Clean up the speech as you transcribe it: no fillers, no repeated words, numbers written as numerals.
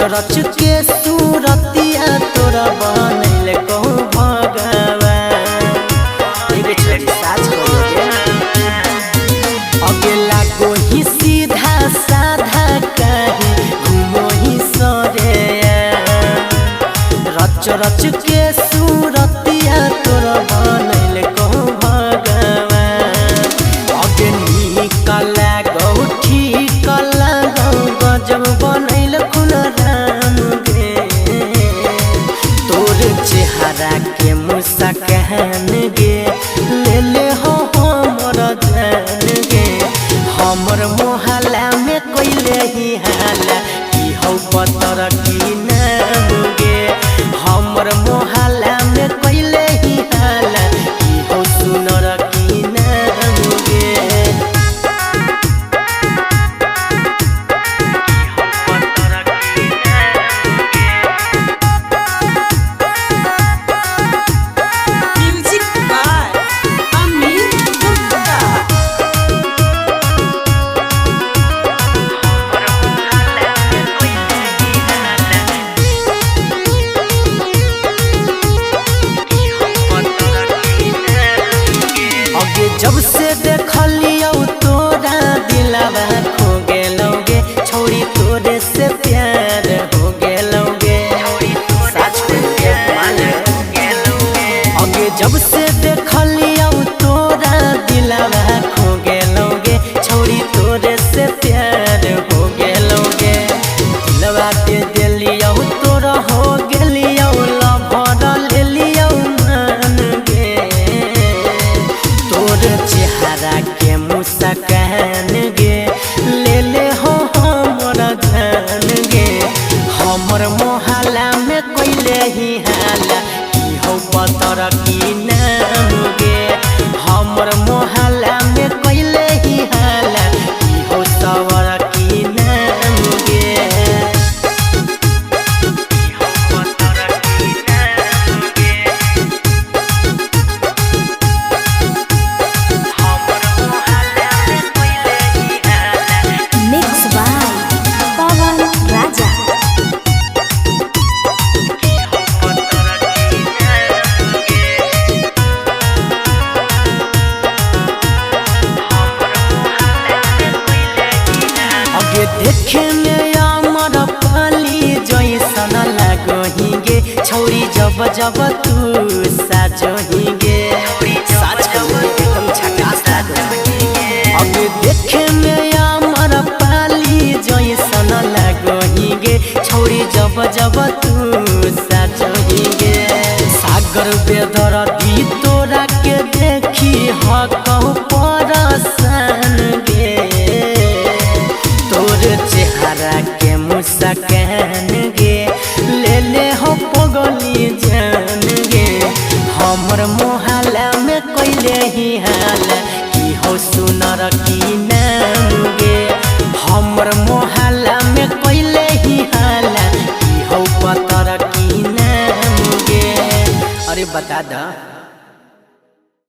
रच के सूरतिया तोरा बनैले कहूँ भगवान। अगे लागो ही सीधा साधा कहीं घूमो ही सरे। रच के सूरतिया तोरा बनैले कहूँ भगवान। अगे निकल गौ ठीक लगौ गजब बनैले कुल राम गे। तोर चेहरा के मुस्कान गे ले ले हो हमर जान गे। हमर मोहल्ला में कोइले ही हाला की हौ पतर की नाम गे। हमर मोहल्ला में कोइले ही हाला की हौ सुनर की नाम गे। जब से देखलियो तोरा दिलवा खो गेलोगे। छोड़ी तोरे से प्यार हो गेलोगे। सच के मान अगे जब से देखलियो तोरा दिलवा खो गेलोगे। छोड़ी तोरे से प्यार हो गेलोगे। दिलवा दे दिलियो तोरा हो गेलियो लभर ले लियो मान गे। चेहरा के मुस्कान गे ले ले हो हमर जान गे। हमर मोहल्ला में कोइले ही हाला की हौ पतर की नाम गे। हमर मोहल्ला में कोइले ही हाला की हौ सवर की नाम गे। देखे में अमर पाली जैसन लगही गे। छौरी जब जब तू साजही गे। एकदम झकास अब देखे में अमर पाली जैसन लगही गे। छौरी जब जब तू साजही गे। सागर बेदरदी तोरा के देखी हकहु परसान गे। तोर चेहरा के मुस्कान गे ले ले हो पगली जान गे। हमर मोहल्ला में कोइले ही हाला की हौ सुनर की नाम गे। हमर मोहल्ला में कोइले ही हाला की हौ पतर की नाम गे। अरे बता दा।